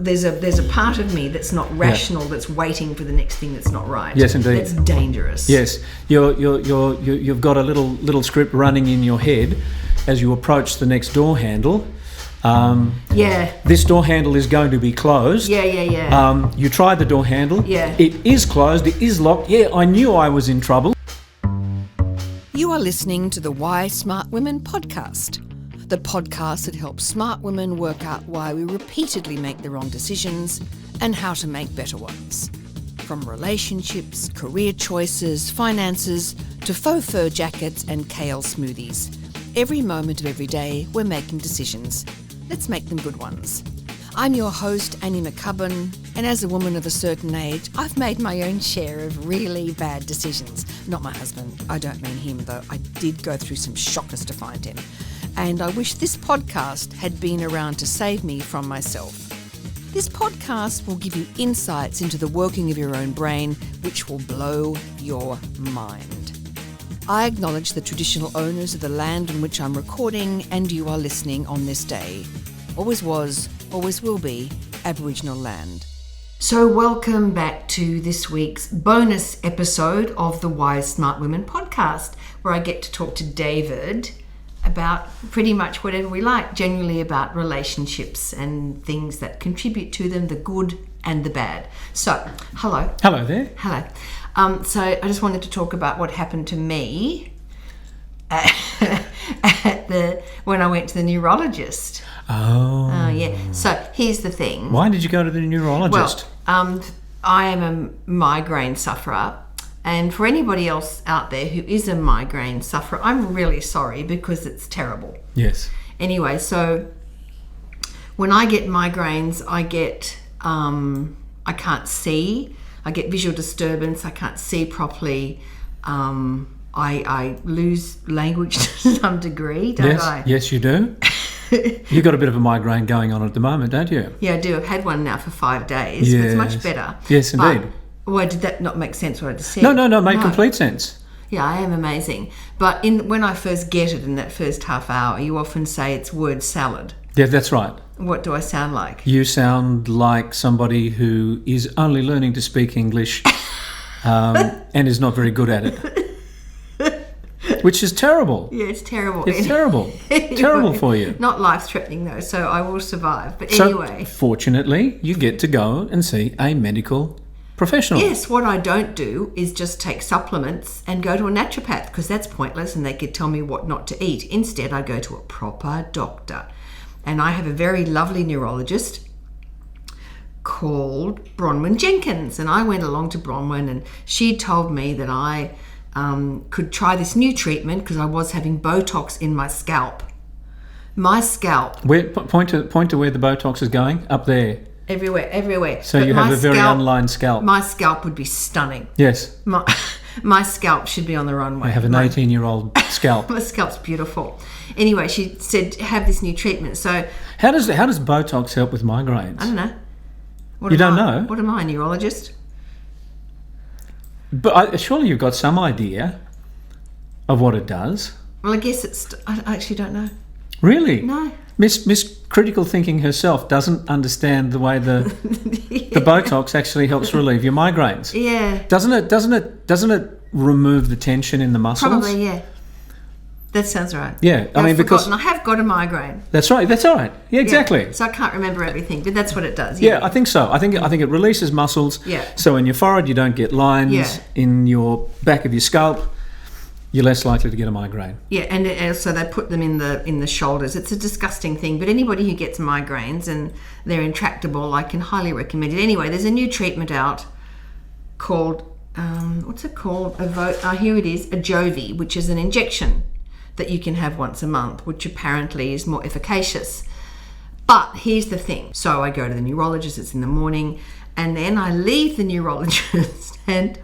there's a part of me that's not rational, that's waiting for the next thing that's not right. Yes, indeed. That's dangerous. Yes, you've got a little script running in your head as you approach the next door handle. This door handle is going to be closed. You try the door handle. Yeah. It is closed. It is locked. Yeah, I knew I was in trouble. You are listening to the Why Smart Women podcast, the podcast that helps smart women work out why we repeatedly make the wrong decisions and how to make better ones. From relationships, career choices, finances, to faux fur jackets and kale smoothies. Every moment of every day, we're making decisions. Let's make them good ones. I'm your host, Annie McCubbin, and as a woman of a certain age, I've made my own share of really bad decisions. Not my husband, I don't mean him, though I did go through some shockers to find him. And I wish this podcast had been around to save me from myself. This podcast will give you insights into the working of your own brain, which will blow your mind. I acknowledge the traditional owners of the land on which I'm recording, and you are listening on this day. Always was, always will be, Aboriginal land. So welcome back to this week's bonus episode of the Wise Smart Women podcast, where I get to talk to David about pretty much whatever we like, generally about relationships and things that contribute to them, the good and the bad. So, hello. Hello there. Hello. So I just wanted to talk about what happened to me when I went to the neurologist. Oh. Yeah. So here's the thing. Why did you go to the neurologist? Well, I am a migraine sufferer. And for anybody else out there who is a migraine sufferer, I'm really sorry because it's terrible. Yes. Anyway, so when I get migraines, I get, I can't see. I get visual disturbance. I can't see properly. I lose language to some degree, don't I? Yes, you do. You've got a bit of a migraine going on at the moment, don't you? Yeah, I do. I've had one now for 5 days. Yes. It's much better. Yes, indeed. Why did that not make sense what I just said? No, made complete sense. Yeah, I am amazing. But when I first get it in that first half hour, you often say it's word salad. Yeah, that's right. What do I sound like? You sound like somebody who is only learning to speak English and is not very good at it. Which is terrible. Yeah, it's terrible. It's terrible. Terrible for you. Not life-threatening though, so I will survive. But So, anyway. fortunately, you get to go and see a medical professional. Yes, what I don't do is just take supplements and go to a naturopath because that's pointless and they could tell me what not to eat. Instead, I go to a proper doctor. And I have a very lovely neurologist called Bronwyn Jenkins. And I went along to Bronwyn and she told me that I could try this new treatment because I was having Botox in my scalp. My scalp. Point to where the Botox is going. Up there. Everywhere. So But you have a very scalp, unlined scalp. My scalp would be stunning. Yes. My scalp should be on the runway. I have an 18-year-old scalp. My scalp's beautiful. Anyway, she said, have this new treatment. So How does Botox help with migraines? I don't know. You don't know? What am I, a neurologist? But surely you've got some idea of what it does. Well, I guess I actually don't know. Really? No. Miss Critical Thinking herself doesn't understand the way the Botox actually helps relieve your migraines. Yeah. Doesn't it remove the tension in the muscles? Probably, yeah. That sounds right. Yeah, because I have got a migraine. That's right. That's all right. Yeah, exactly. Yeah, so I can't remember everything, but that's what it does. Yeah, I think so. I think it releases muscles. Yeah. So in your forehead you don't get lines. Yeah. In your back of your scalp, you're less likely to get a migraine. Yeah, and so they put them in the shoulders. It's a disgusting thing, but anybody who gets migraines and they're intractable, I can highly recommend it. Anyway, there's a new treatment out called what's it called? Here it is, Ajovy, which is an injection that you can have once a month, which apparently is more efficacious. But here's the thing. So I go to the neurologist, it's in the morning, and then I leave the neurologist and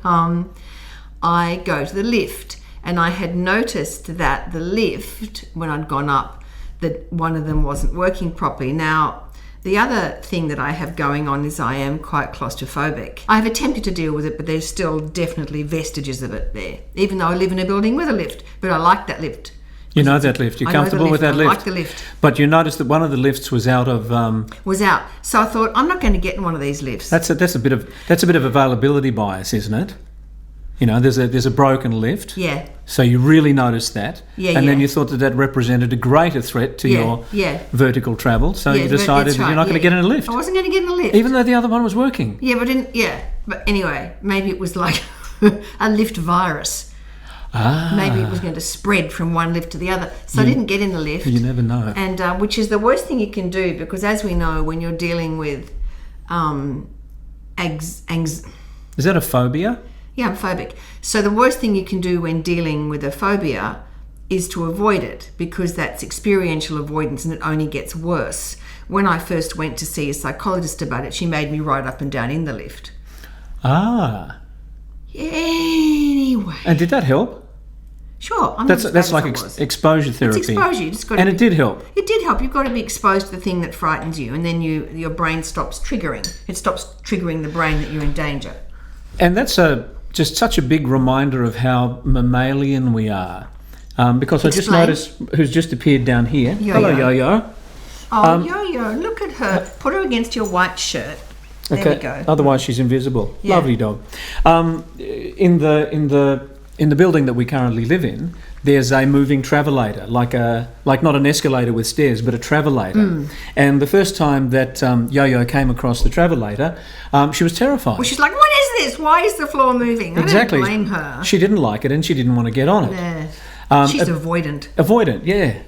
I go to the lift. And I had noticed that the lift, when I'd gone up, that one of them wasn't working properly. Now, the other thing that I have going on is I am quite claustrophobic. I've attempted to deal with it, but there's still definitely vestiges of it there, even though I live in a building with a lift. But I like that lift You know that lift. You're comfortable with that lift. I like the lift. But you noticed that one of the lifts was out of. Was out. So I thought, I'm not going to get in one of these lifts. That's a bit of availability bias, isn't it? You know, there's a broken lift. Yeah. So you really noticed that. Yeah. And then you thought that represented a greater threat to your vertical travel. So you decided that you're not going to get in a lift. I wasn't going to get in a lift. Even though the other one was working. Yeah, but anyway, maybe it was like a lift virus. Maybe it was going to spread from one lift to the other. So I didn't get in the lift. You never know. And which is the worst thing you can do, because as we know, when you're dealing with Is that a phobia? Yeah, I'm phobic. So the worst thing you can do when dealing with a phobia is to avoid it, because that's experiential avoidance and it only gets worse. When I first went to see a psychologist about it, she made me ride up and down in the lift. Anyway. And did that help? Sure. That's like exposure therapy. It's exposure. You just got and it did help. It did help. You've got to be exposed to the thing that frightens you, and then your brain stops triggering. It stops triggering the brain that you're in danger. And that's just such a big reminder of how mammalian we are. Because I just noticed who's just appeared down here. Yo-yo. Hello, Yo-Yo. Oh, Yo-Yo, look at her. Put her against your white shirt. There we go. Otherwise, she's invisible. Yeah. Lovely dog. In the building that we currently live in, there's a moving travelator, like not an escalator with stairs, but a travelator. And the first time that Yo-Yo came across the travelator, she was terrified. Well, she's like, "What is this? Why is the floor moving?" Exactly. I don't blame her. She didn't like it, and she didn't want to get on it. Yeah. She's avoidant. Avoidant, yeah.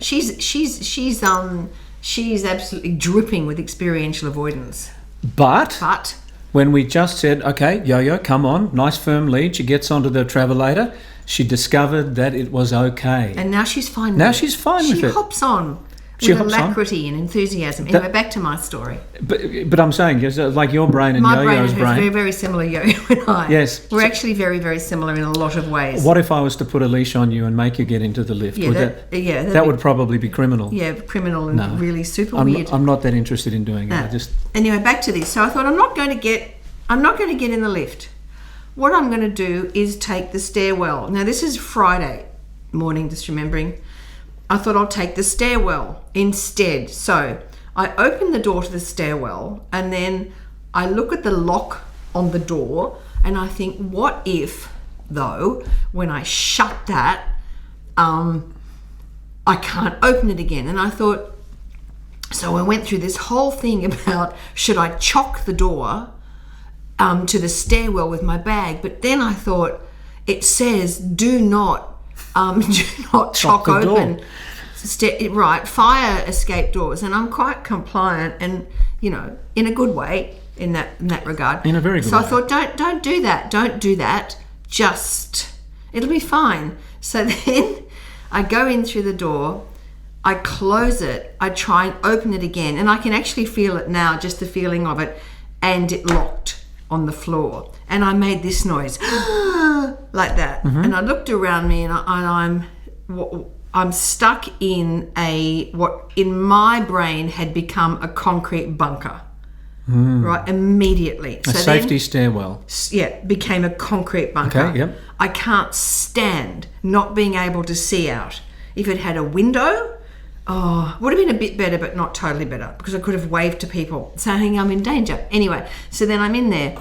She's absolutely dripping with experiential avoidance. But when we just said, okay, Yo-Yo, come on, nice firm lead, she gets onto the travelator, she discovered that it was okay. And now she's fine with it. She's fine with it. She hops on with alacrity and enthusiasm. Anyway, back to my story. But I'm saying, like your brain and Yo-Yo's brain. My brain is very, very similar, Yo-Yo and I. Yes. We're actually very, very similar in a lot of ways. What if I was to put a leash on you and make you get into the lift? That would probably be criminal. Yeah, criminal and really super weird. I'm not that interested in doing it. Anyway, back to this. So I thought, I'm not going to get in the lift. What I'm going to do is take the stairwell. Now, this is Friday morning, just remembering. I thought I'll take the stairwell instead. So I open the door to the stairwell, and then I look at the lock on the door, and I think, what if, though, when I shut that, I can't open it again? And I thought, so I went through this whole thing about, should I chock the door to the stairwell with my bag? But then I thought, it says do not chock open fire escape doors, and I'm quite compliant, and in a good way in that regard. In a very good way. So I thought, don't do that. Just, it'll be fine. So then I go in through the door, I close it, I try and open it again, and I can actually feel it now, just the feeling of it, and it locked on the floor, and I made this noise like that. And I looked around me, and I'm stuck in what in my brain had become a concrete bunker. Right, immediately. A safety stairwell. Yeah, became a concrete bunker. Okay, yep. I can't stand not being able to see out. If it had a window, would have been a bit better, but not totally better, because I could have waved to people saying I'm in danger. Anyway, so then I'm in there.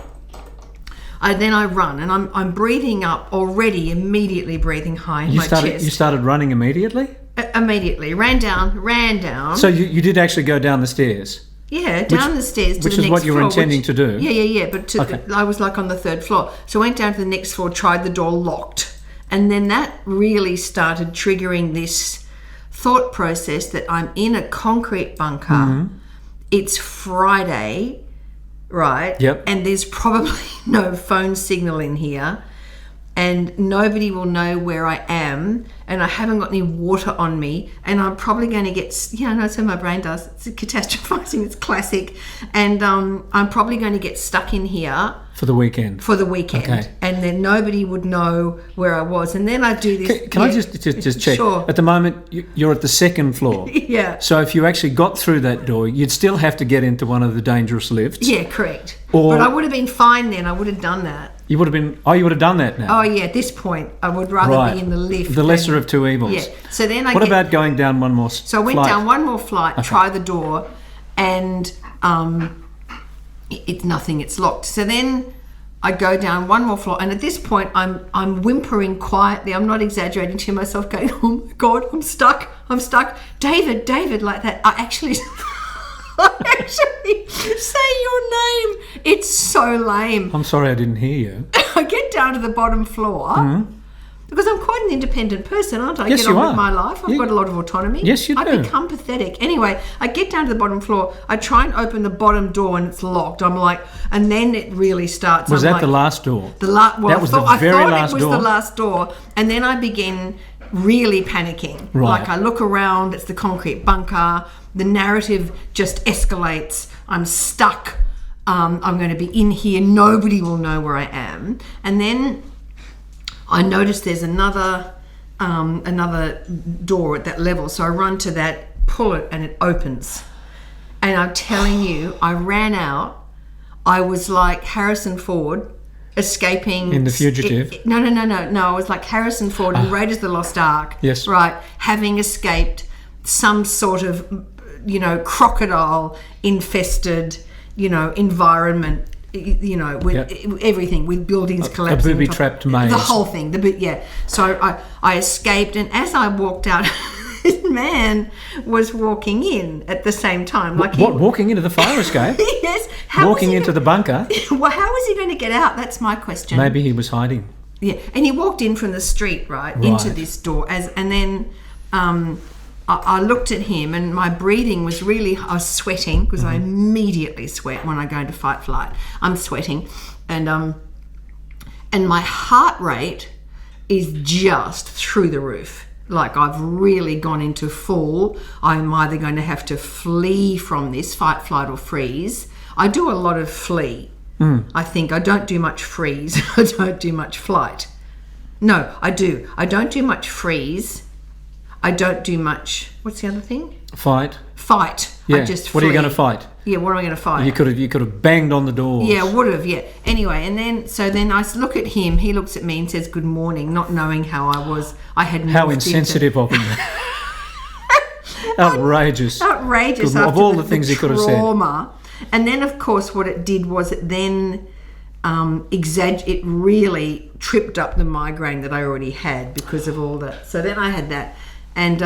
Then I run, and I'm breathing up already, immediately breathing high in my chest. You started running immediately? Immediately. Ran down. So you did actually go down the stairs? Yeah, down the stairs to the next floor. Which is what you were intending to do? Yeah. But I was like on the third floor. So I went down to the next floor, tried the door, locked. And then that really started triggering this thought process that I'm in a concrete bunker. It's Friday, right? Yep. And there's probably no phone signal in here, and nobody will know where I am, and I haven't got any water on me, and I'm probably going to get, that's how my brain does. It's catastrophizing, it's classic. And I'm probably going to get stuck in here. For the weekend. Okay. And then nobody would know where I was. And then I do this. Can I just check? Sure. At the moment, you're at the second floor. Yeah. So if you actually got through that door, you'd still have to get into one of the dangerous lifts. Yeah, correct. But I would have been fine then. I would have done that. You would have been. Oh, you would have done that now. Oh yeah, at this point, I would rather be in the lift. The lesser of two evils. Yeah. So then What about going down one more flight? So I went down one more flight, try the door, and it's nothing. It's locked. So then I go down one more floor, and at this point, I'm whimpering quietly. I'm not exaggerating to myself, going, "Oh my God, I'm stuck. David," like that. I actually say your name. It's so lame. I'm sorry I didn't hear you. I get down to the bottom floor because I'm quite an independent person, aren't I? Yes, I get on you are. with my life. I've got a lot of autonomy. Yes, you do. I become pathetic. Anyway, I get down to the bottom floor. I try and open the bottom door and it's locked. I'm like, and then it really starts. Was that the last door? That was the very last door. It was the last door. And then I begin really panicking. Right. Like I look around, it's the concrete bunker. The narrative just escalates. I'm stuck. I'm going to be in here. Nobody will know where I am. And then I notice there's another door at that level. So I run to that, pull it, and it opens. And I'm telling you, I ran out. I was like Harrison Ford escaping in The Fugitive. No. I was like Harrison Ford in Raiders of the Lost Ark. Yes. Right. Having escaped some sort of, crocodile infested, environment, with everything, with buildings collapsing. A booby-trapped maze. The whole thing. So I escaped, and as I walked out, this man was walking in at the same time. Walking into the fire escape? Yes. Walking into the bunker? Well, how was he going to get out? That's my question. Maybe he was hiding. Yeah, and he walked in from the street, right. Into this door, and then I looked at him, and my breathing was I was sweating because I immediately sweat when I go into fight flight. I'm sweating, and my heart rate is just through the roof. Like I've really gone into full. I'm either going to have to flee from this, fight, flight, or freeze. I do a lot of flee. I think I don't do much freeze. I don't do much flight. No, I do. I don't do much freeze. I don't do much. What's the other thing? Fight. Yeah. I just what are you going to fight? Yeah, what am I going to fight? You could have banged on the door. Yeah, would have. Yeah. Anyway, and then I look at him. He looks at me and says, "Good morning," not knowing how I was. I had how insensitive of him. Outrageous. Of all the things he could have said. And then, of course, what it did was it then it really tripped up the migraine that I already had because of all that. So then I had that. And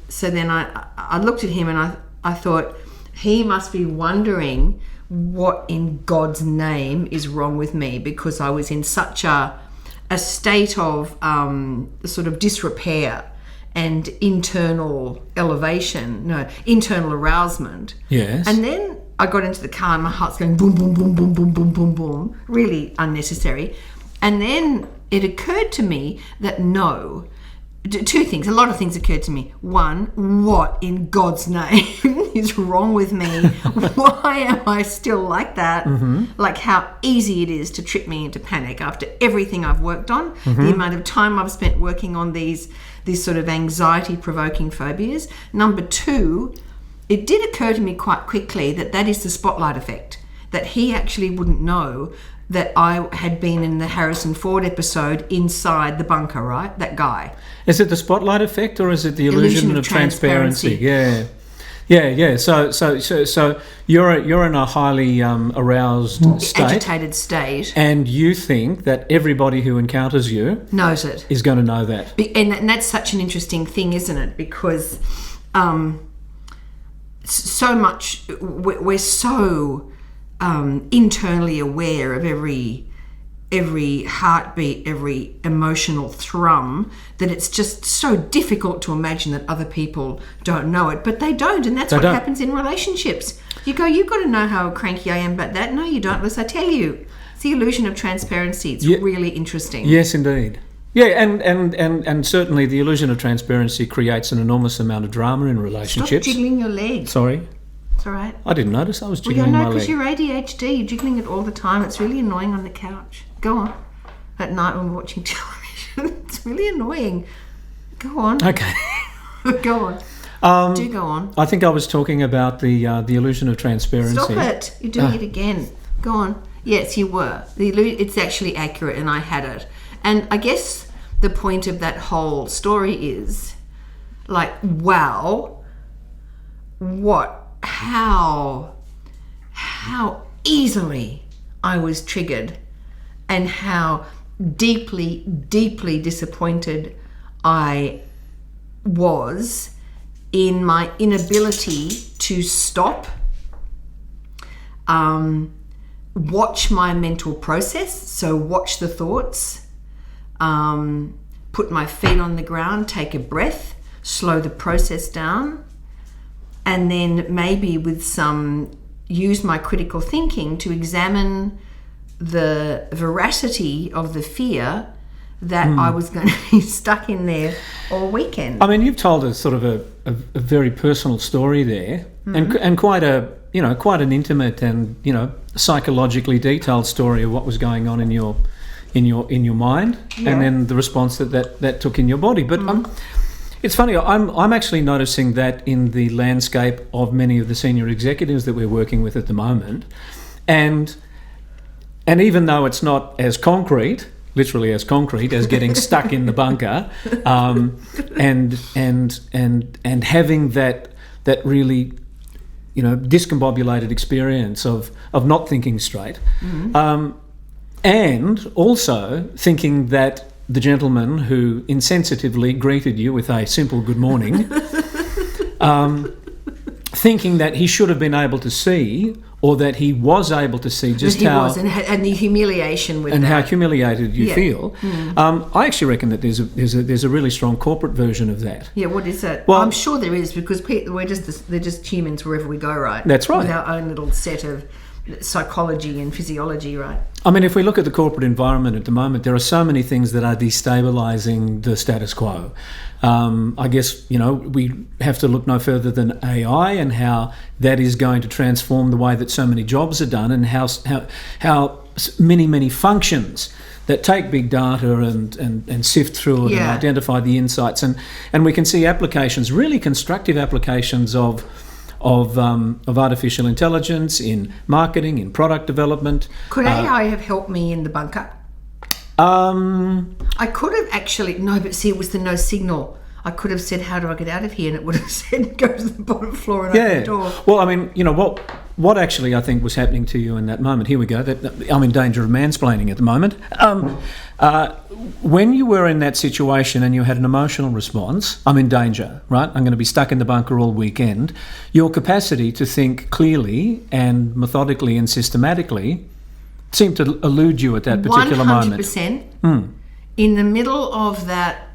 so then I looked at him and I thought, he must be wondering what in God's name is wrong with me, because I was in such a state of sort of disrepair and internal arousement. Yes. And then I got into the car and my heart's going boom, boom, boom, boom, boom, boom, boom, boom. Really unnecessary. And then it occurred to me that two things, a lot of things occurred to me. One, what in God's name is wrong with me? Why am I still like that? Like how easy it is to trip me into panic after everything I've worked on, the amount of time I've spent working on these sort of anxiety-provoking phobias. Number two, it did occur to me quite quickly that is the spotlight effect, that he actually wouldn't know that I had been in the Harrison Ford episode inside the bunker, right? That guy. Is it the spotlight effect or is it the illusion of transparency? Yeah. So you're in a highly aroused state, agitated state, and you think that everybody who encounters you knows it, is going to know that. And that's such an interesting thing, isn't it? Because so much we're so internally aware of every heartbeat, every emotional thrum, that it's just so difficult to imagine that other people don't know it. But they don't, and that's what happens in relationships. You go, you've got to know how cranky I am about that. No, you don't, unless I tell you. It's the illusion of transparency. It's really interesting. Yes, indeed. Yeah, and certainly the illusion of transparency creates an enormous amount of drama in relationships. Stop jiggling your leg. Sorry. It's all right. I didn't notice I was jiggling my leg. Because you're ADHD. You're jiggling it all the time. It's really annoying on the couch. Go on. At night when we're watching television. It's really annoying. Go on. Okay. Go on. Do go on. I think I was talking about the illusion of transparency. Stop it. You're doing it again. Go on. Yes, you were. It's actually accurate, and I had it. And I guess the point of that whole story is, like, wow, how easily I was triggered, and how deeply, deeply disappointed I was in my inability to stop, watch my mental process, so watch the thoughts, put my feet on the ground, take a breath, slow the process down, and then maybe use my critical thinking to examine the veracity of the fear that I was going to be stuck in there all weekend. I mean, you've told us sort of a very personal story there, and quite an intimate and psychologically detailed story of what was going on in your mind, and then the response that took in your body. But it's funny. I'm actually noticing that in the landscape of many of the senior executives that we're working with at the moment, and even though it's not as concrete, literally as concrete, as getting stuck in the bunker, and having that really discombobulated experience of not thinking straight, and also thinking that the gentleman who insensitively greeted you with a simple good morning, thinking that he should have been able to see, or that he was able to see just how... and the humiliation with and that. how humiliated you feel. I actually reckon that there's a really strong corporate version of that. Yeah, what is that? Well, I'm sure there is, because they're just humans wherever we go, right? That's right. With our own little set of psychology and physiology, right? I mean, if we look at the corporate environment at the moment, there are so many things that are destabilising the status quo. I guess, we have to look no further than AI and how that is going to transform the way that so many jobs are done, and how many functions that take big data and sift through it and identify the insights. And we can see applications, really constructive applications of artificial intelligence in marketing, in product development. Could AI have helped me in the bunker? I could have actually... No, but see, it was the no signal. I could have said, how do I get out of here? And it would have said, go to the bottom floor and open the door. Well, I mean, what actually I think was happening to you in that moment, here we go, I'm in danger of mansplaining at the moment. When you were in that situation and you had an emotional response, I'm in danger, right? I'm going to be stuck in the bunker all weekend. Your capacity to think clearly and methodically and systematically seemed to elude you at that particular 100%, moment. 100%. In the middle of that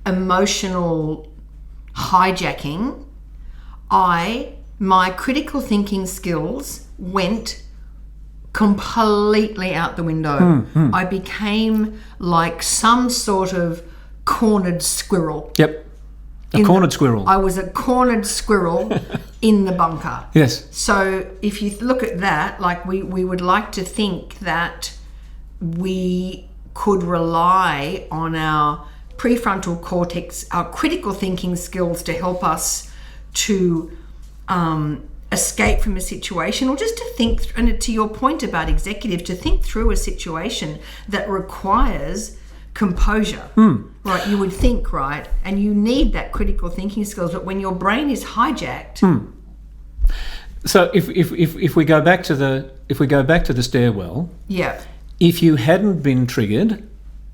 emotional hijacking, my critical thinking skills went completely out the window. I became like some sort of cornered squirrel. Yep. Cornered squirrel. I was a cornered squirrel in the bunker. Yes. So if you look at that, like we would like to think that we could rely on our prefrontal cortex, our critical thinking skills, to help us to escape from a situation, or just to think, and to your point about executive, to think through a situation that requires composure. Right, you would think, right, and you need that critical thinking skills, but when your brain is hijacked. So if we go back to the stairwell, if you hadn't been triggered,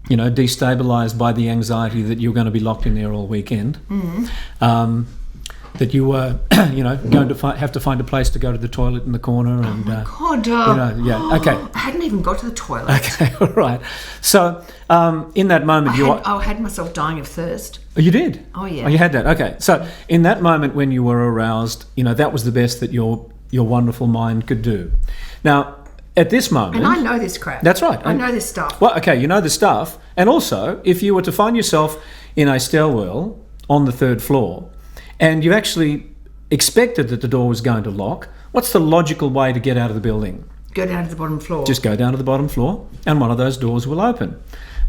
destabilized by the anxiety that you're going to be locked in there all weekend, that you were, going to have to find a place to go to the toilet in the corner, and okay. I hadn't even got to the toilet. Okay, all right. So in that moment, I had myself dying of thirst. Oh, you did? Oh, yeah. Oh, you had that. Okay. So in that moment when you were aroused, that was the best that your wonderful mind could do. Now, at this moment... And I know this crap. That's right. I know this stuff. Well, okay, you know the stuff. And also, if you were to find yourself in a stairwell on the 3rd floor, and you actually expected that the door was going to lock, what's the logical way to get out of the building? Go down to the bottom floor. Just go down to the bottom floor, and one of those doors will open.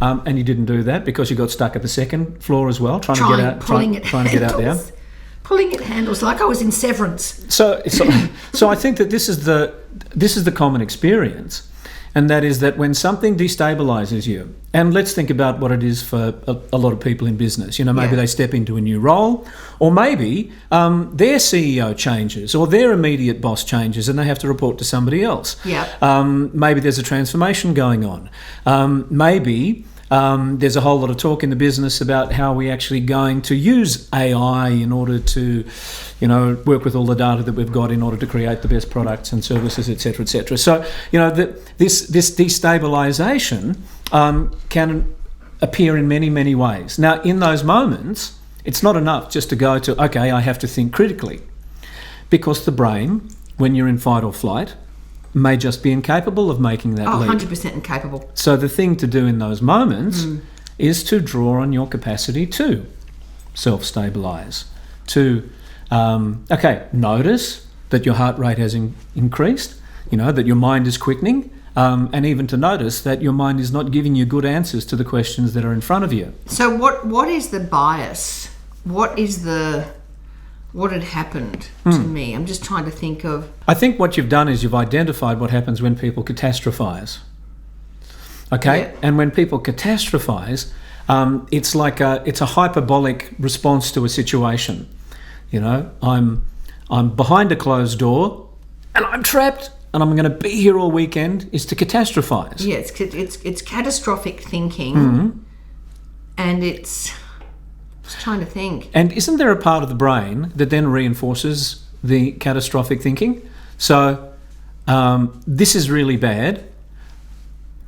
And you didn't do that because you got stuck at the 2nd floor as well, trying to get out there. Pulling at handles like I was in Severance. So I think that this is this is the common experience, and that is that when something destabilizes you, and let's think about what it is for a lot of people in business. Maybe they step into a new role, or maybe their CEO changes, or their immediate boss changes, and they have to report to somebody else. Maybe there's a transformation going on. Maybe there's a whole lot of talk in the business about how we're actually going to use AI in order to, work with all the data that we've got in order to create the best products and services, et cetera, et cetera. So, this destabilisation can appear in many, many ways. Now, in those moments, it's not enough just to go to, okay, I have to think critically, because the brain, when you're in fight or flight, may just be incapable of making that leap. 100% incapable. So the thing to do in those moments is to draw on your capacity to self-stabilise, to, notice that your heart rate has increased, that your mind is quickening, and even to notice that your mind is not giving you good answers to the questions that are in front of you. So what is the bias? What had happened to me? I'm just trying to think of... I think what you've done is you've identified what happens when people catastrophise. Okay? Yeah. And when people catastrophise, it's like it's a hyperbolic response to a situation. I'm behind a closed door and I'm trapped and I'm going to be here all weekend, is to catastrophise. Yeah, it's catastrophic thinking, and it's... Just trying to think. And isn't there a part of the brain that then reinforces the catastrophic thinking? So this is really bad.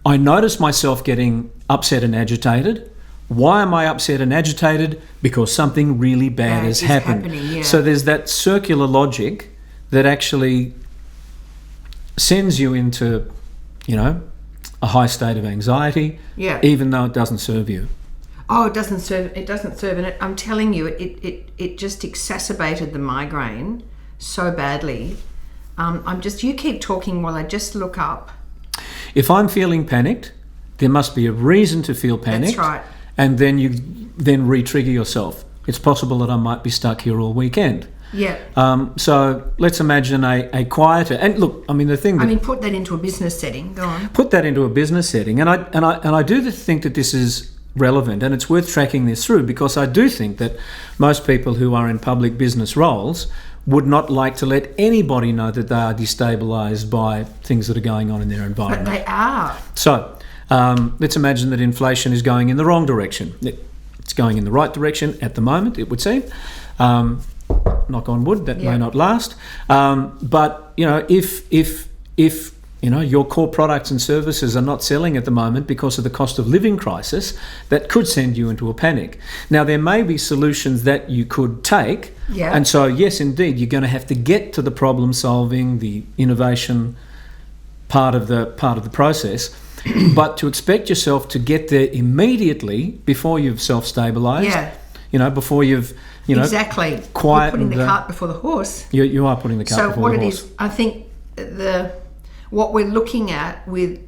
I notice myself getting upset and agitated. Why am I upset and agitated? Because something really bad has happened. Yeah. So there's that circular logic that actually sends you into, a high state of anxiety, even though it doesn't serve you. Oh, it doesn't serve, and I'm telling you, it just exacerbated the migraine so badly. You keep talking while I just look up. If I'm feeling panicked, there must be a reason to feel panicked. That's right. And then you re-trigger yourself. It's possible that I might be stuck here all weekend. Yeah. So let's imagine a quieter, and look, put that into a business setting. Go on. Put that into a business setting, and I do think that this is relevant, and it's worth tracking this through, because I do think that most people who are in public business roles would not like to let anybody know that they are destabilised by things that are going on in their environment. But they are. So let's imagine that inflation is going in the wrong direction. It's going in the right direction at the moment, it would seem. Knock on wood, that may not last. But if your core products and services are not selling at the moment because of the cost of living crisis, that could send you into a panic. Now, there may be solutions that you could take. Yeah. And so, yes, indeed, you're going to have to get to the problem solving, the innovation part of the process. But to expect yourself to get there immediately before you've self-stabilised, before you've, exactly. Quiet. You're putting the cart before the horse. You are putting the cart before the horse. So what it is, I think what we're looking at with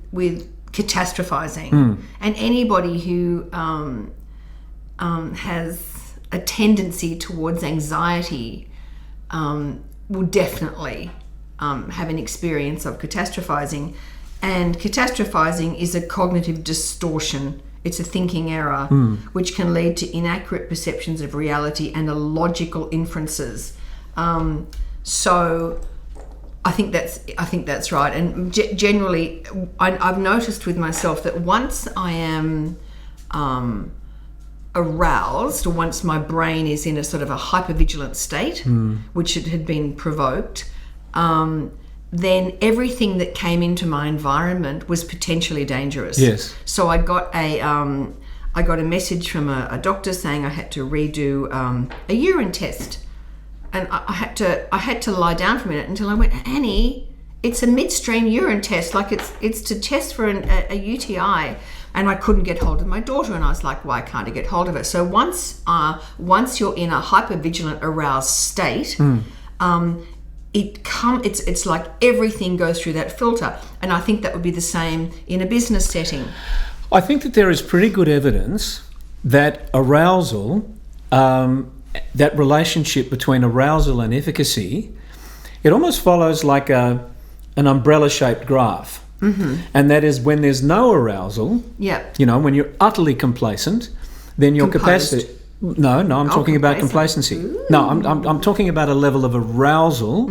catastrophizing, and anybody who has a tendency towards anxiety will definitely have an experience of catastrophizing. And catastrophizing is a cognitive distortion. It's a thinking error, which can lead to inaccurate perceptions of reality and illogical inferences. So I think that's right. And generally, I've noticed with myself that once I am aroused, or once my brain is in a sort of a hypervigilant state, which it had been provoked, then everything that came into my environment was potentially dangerous. Yes. So I got a message from a doctor saying I had to redo a urine test. And I had to lie down for a minute until I went, Annie, it's a midstream urine test, like it's to test for a UTI. And I couldn't get hold of my daughter, and I was like, why can't I get hold of her? So once you're in a hypervigilant, aroused state, it's like everything goes through that filter. And I think that would be the same in a business setting. I think that there is pretty good evidence that arousal, that relationship between arousal and efficacy, it almost follows like a an umbrella-shaped graph. And that is when there's no arousal, when you're utterly complacent, then your capacity... No, I'm talking about complacency. Ooh. No, I'm talking about a level of arousal,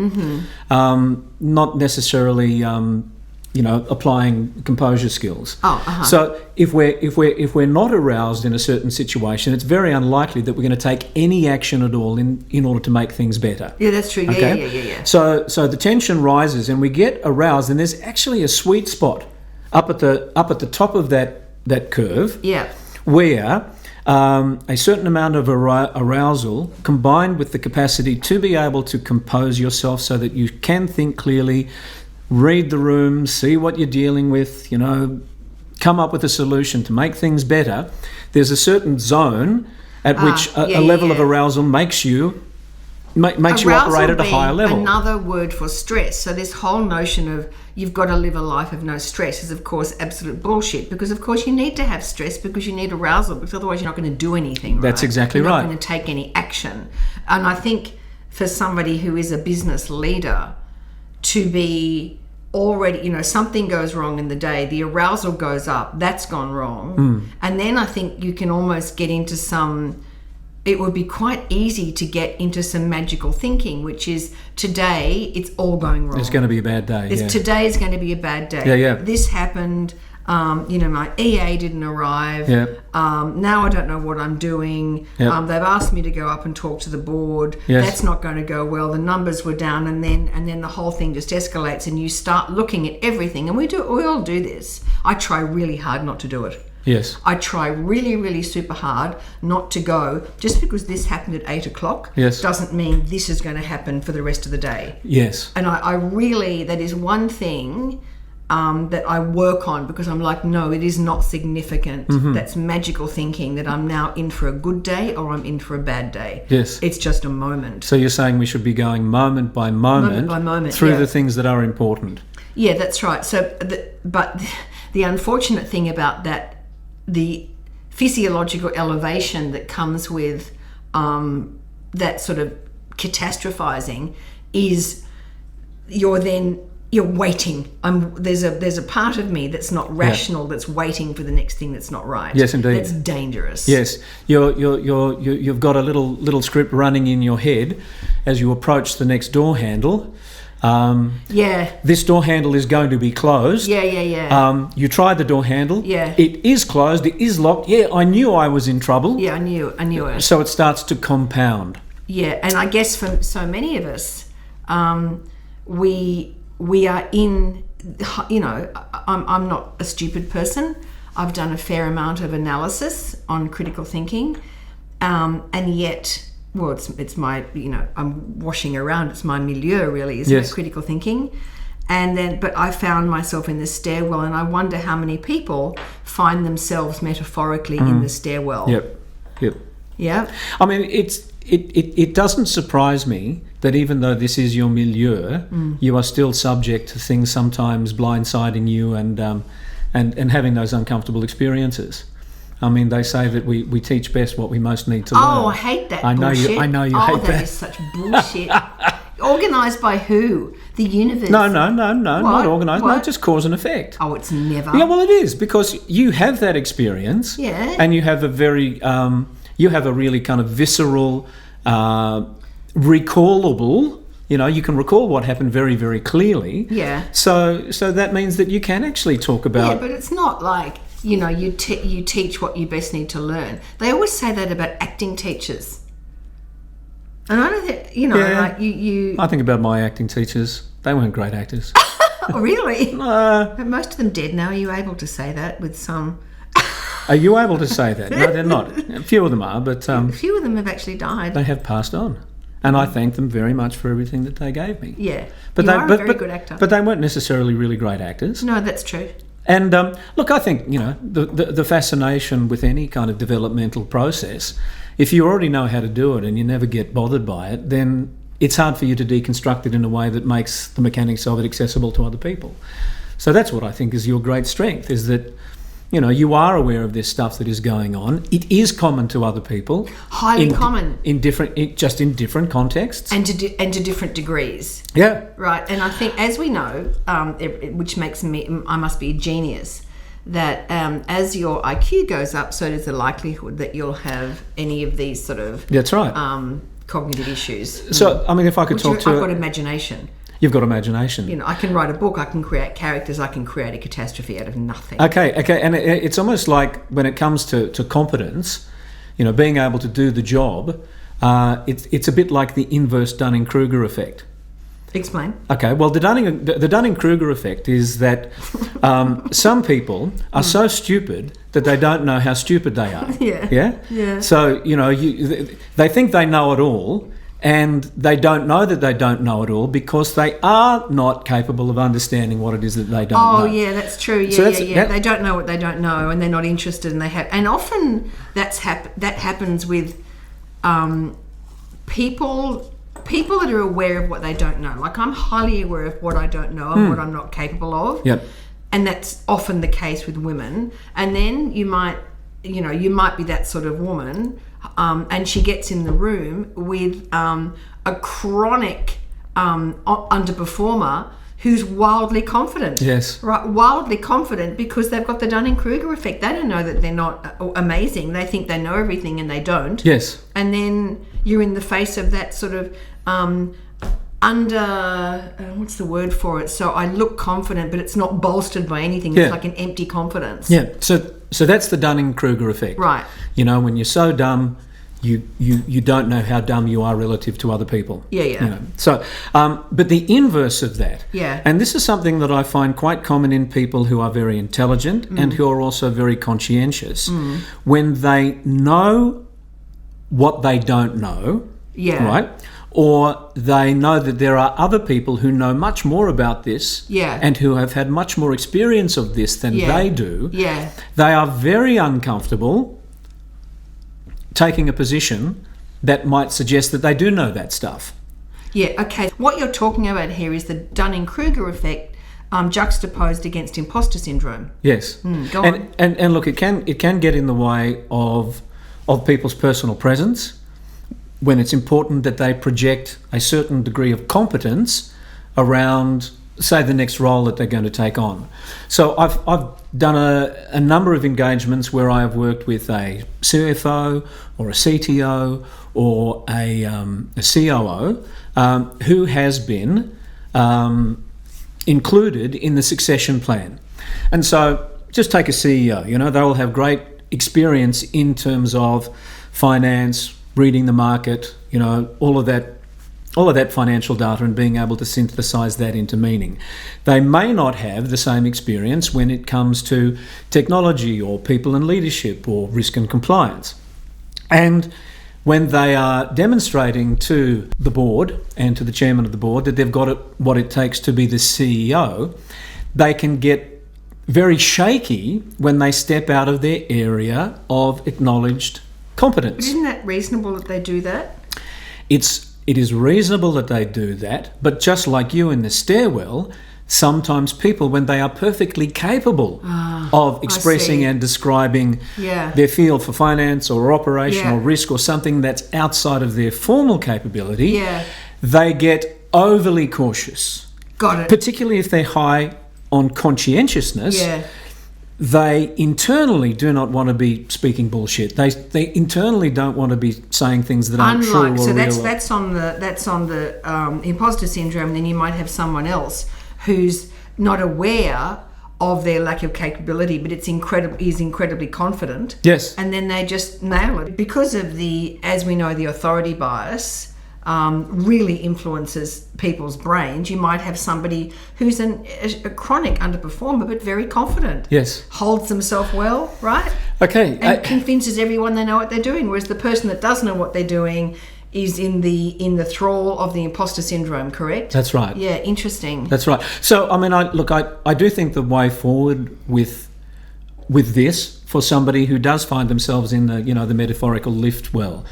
not necessarily, applying composure skills. So if we're not aroused in a certain situation, it's very unlikely that we're going to take any action at all in order to make things better. Yeah, that's true. Okay? Yeah. So the tension rises and we get aroused, and there's actually a sweet spot up at the top of that curve. Yeah. Where a certain amount of arousal combined with the capacity to be able to compose yourself so that you can think clearly, read the room, see what you're dealing with, come up with a solution to make things better. There's a certain zone at which a level of arousal makes you operate at a higher level. Another word for stress. So this whole notion of you've got to live a life of no stress is, of course, absolute bullshit, because, of course, you need to have stress because you need arousal, because otherwise you're not going to do anything. That's exactly right. You're not going to take any action. And I think for somebody who is a business leader to be already, something goes wrong in the day, the arousal goes up, that's gone wrong. And then I think you can almost get into it would be quite easy to get into some magical thinking, which is today it's all going wrong. It's going to be a bad day. Today is going to be a bad day. Yeah. This happened. My EA didn't arrive. Yeah. Now I don't know what I'm doing. Yeah. They've asked me to go up and talk to the board. Yes. That's not going to go well. The numbers were down, and then the whole thing just escalates, and you start looking at everything. And we all do this. I try really hard not to do it. Yes. I try really, really super hard not to go. Just because this happened at 8 o'clock doesn't mean this is going to happen for the rest of the day. Yes. And I really, that is one thing that I work on, because I'm like, no, it is not significant. That's magical thinking, that I'm now in for a good day or I'm in for a bad day. Yes. It's just a moment. So you're saying we should be going moment by moment through the things that are important. Yeah, that's right. So, but the unfortunate thing about that, the physiological elevation that comes with that sort of catastrophizing is you're waiting. There's a part of me that's not rational, that's waiting for the next thing that's not right. Yes, indeed. That's dangerous. Yes, you've got a little script running in your head as you approach the next door handle. This door handle is going to be closed. You tried the door handle. It is closed. It is locked. I knew I was in trouble. I knew it. So it starts to compound. And I guess for so many of us, we are in. I'm not a stupid person. I've done a fair amount of analysis on critical thinking, and yet. Well, it's my, I'm washing around. It's my milieu, really, isn't it? Critical thinking. But I found myself in the stairwell, and I wonder how many people find themselves metaphorically in the stairwell. Yep. Yeah. I mean, it doesn't surprise me that even though this is your milieu, you are still subject to things sometimes blindsiding you and having those uncomfortable experiences. I mean, they say that we teach best what we most need to learn. Oh, I hate that bullshit. I know you hate that. Oh, that is such bullshit. Organised by who? The universe? No, not organised. No, just cause and effect. Oh, it's never. Yeah, well, it is, because you have that experience. Yeah. And you have a very, you have a really kind of visceral, recallable. You can recall what happened very, very clearly. Yeah. So that means that you can actually talk about. Yeah, but it's not like. You teach what you best need to learn. They always say that about acting teachers. And I don't think, like you... I think about my acting teachers. They weren't great actors. Oh, really? No. But most of them dead now. Are you able to say that with some... Are you able to say that? No, they're not. A few of them are, but... a few of them have actually died. They have passed on. And I thank them very much for everything that they gave me. Yeah. But you are a very good actor. But they weren't necessarily really great actors. No, that's true. And look, I think, the fascination with any kind of developmental process, if you already know how to do it and you never get bothered by it, then it's hard for you to deconstruct it in a way that makes the mechanics of it accessible to other people. So that's what I think is your great strength, is that you are aware of this stuff that is going on. It is common to other people. Highly common. In different contexts. And to different degrees. Yeah. Right. And I think, as we know, which makes I must be a genius, that as your IQ goes up, so does the likelihood that you'll have any of these sort of... That's right. Cognitive issues. So, I mean, if I could talk to... I've got imagination. You've got imagination. I can write a book, I can create characters, I can create a catastrophe out of nothing. Okay. And it's almost like when it comes to competence, being able to do the job, it's a bit like the inverse Dunning-Kruger effect. Explain. Okay, well, the Dunning-Kruger effect is that some people are so stupid that they don't know how stupid they are. Yeah. So, they think they know it all, and they don't know that they don't know it all because they are not capable of understanding what it is that they don't know. Oh, yeah, that's true. Yeah. They don't know what they don't know, and they're not interested, and often that happens with people that are aware of what they don't know. Like, I'm highly aware of what I don't know and what I'm not capable of. Yep. And that's often the case with women. And then you might be that sort of woman, and she gets in the room with a chronic underperformer who's wildly confident. Yes. Right, wildly confident because they've got the Dunning-Kruger effect. They don't know that they're not amazing. They think they know everything and they don't. Yes. And then you're in the face of that sort of what's the word for it? So I look confident, but it's not bolstered by anything. It's like an empty confidence. Yeah. So that's the Dunning-Kruger effect. Right. When you're so dumb, you don't know how dumb you are relative to other people. Yeah. So, but the inverse of that, and this is something that I find quite common in people who are very intelligent and who are also very conscientious, when they know what they don't know, right? Or they know that there are other people who know much more about this and who have had much more experience of this than they do. Yeah. They are very uncomfortable taking a position that might suggest that they do know that stuff. Yeah, okay. What you're talking about here is the Dunning-Kruger effect juxtaposed against imposter syndrome. Yes. Go on. And look, it can get in the way of people's personal presence when it's important that they project a certain degree of competence around, say, the next role that they're going to take on. So I've done a number of engagements where I have worked with a CFO or a CTO or a COO who has been included in the succession plan. And so just take a CEO, they will have great experience in terms of finance, reading the market, all of that financial data and being able to synthesize that into meaning. They may not have the same experience when it comes to technology or people and leadership or risk and compliance. And when they are demonstrating to the board and to the chairman of the board that they've got what it takes to be the CEO, they can get very shaky when they step out of their area of acknowledged competence. But isn't that reasonable that they do that? It is reasonable that they do that, but just like you in the stairwell, sometimes people, when they are perfectly capable of expressing and describing their field for finance or operational risk or something that's outside of their formal capability, they get overly cautious. Got it. Particularly if they're high on conscientiousness. They internally do not want to be speaking bullshit. They internally don't want to be saying things that aren't true or real. So that's on the imposter syndrome. Then you might have someone else who's not aware of their lack of capability, but is incredibly confident. Yes. And then they just nail it because of as we know, the authority bias. Really influences people's brains. You might have somebody who's a chronic underperformer but very confident. Yes. Holds themselves well, right? Okay. And convinces everyone they know what they're doing, whereas the person that does know what they're doing is in the thrall of the imposter syndrome, correct? That's right. Yeah, interesting. That's right. So, I mean, I do think the way forward with this for somebody who does find themselves in the metaphorical lift well,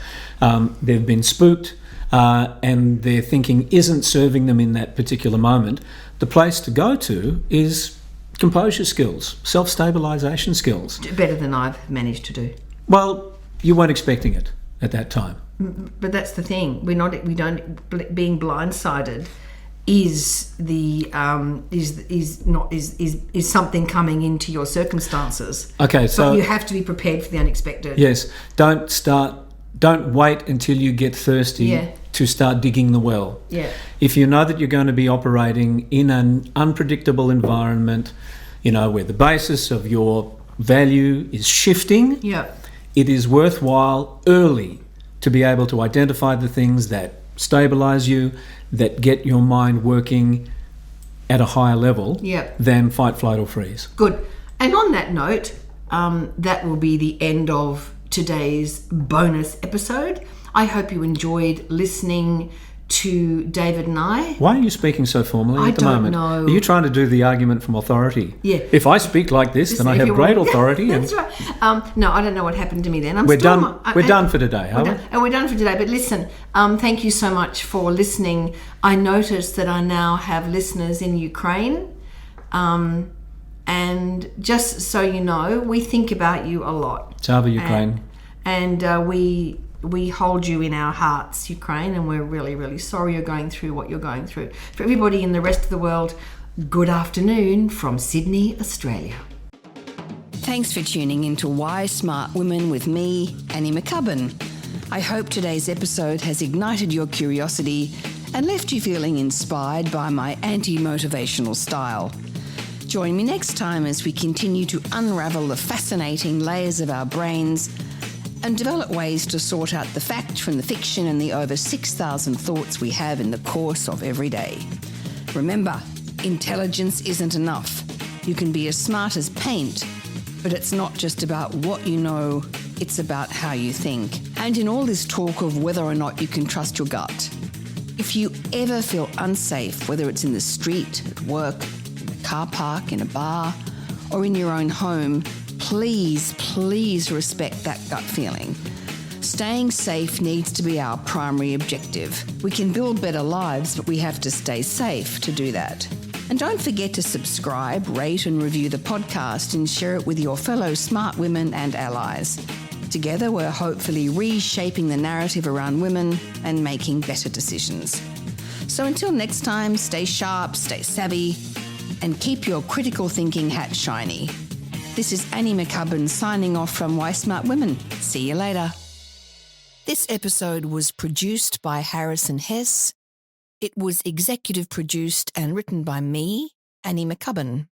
they've been spooked, and their thinking isn't serving them in that particular moment, the place to go to is Composure skills, self-stabilisation skills. Better than I've managed to do. Well, you weren't expecting it at that time. But that's the thing. Being blindsided is something coming into your circumstances. Okay, so but you have to be prepared for the unexpected. Yes. Don't wait until you get thirsty to start digging the well. Yeah. If you know that you're going to be operating in an unpredictable environment, where the basis of your value is shifting, it is worthwhile early to be able to identify the things that stabilize you, that get your mind working at a higher level than fight, flight or freeze. Good. And on that note, that will be the end of today's bonus episode. I hope you enjoyed listening to David and I. Why are you speaking so formally at the moment? I don't know. Are you trying to do the argument from authority? Yeah. If I speak like this, then I have great authority. That's right. No, I don't know what happened to me then. We're done for today, are we? And we're done for today. But listen, thank you so much for listening. I noticed that I now have listeners in Ukraine. And just so you know, we think about you a lot. Slava Ukraine. And we hold you in our hearts, Ukraine, and we're really, really sorry you're going through what you're going through. For everybody in the rest of the world, good afternoon from Sydney, Australia. Thanks for tuning into Why Smart Women with me, Annie McCubbin. I hope today's episode has ignited your curiosity and left you feeling inspired by my anti-motivational style. Join me next time as we continue to unravel the fascinating layers of our brains and develop ways to sort out the fact from the fiction and the over 6,000 thoughts we have in the course of every day. Remember, intelligence isn't enough. You can be as smart as paint, but it's not just about what you know, it's about how you think. And in all this talk of whether or not you can trust your gut, if you ever feel unsafe, whether it's in the street, at work, in a car park, in a bar, or in your own home, please respect that gut feeling. Staying safe needs to be our primary objective. We can build better lives, but we have to stay safe to do that. And don't forget to subscribe, rate and review the podcast and share it with your fellow smart women and allies. Together, we're hopefully reshaping the narrative around women and making better decisions. So until next time, stay sharp, stay savvy, and keep your critical thinking hat shiny. This is Annie McCubbin signing off from Why Smart Women. See you later. This episode was produced by Harrison Hess. It was executive produced and written by me, Annie McCubbin.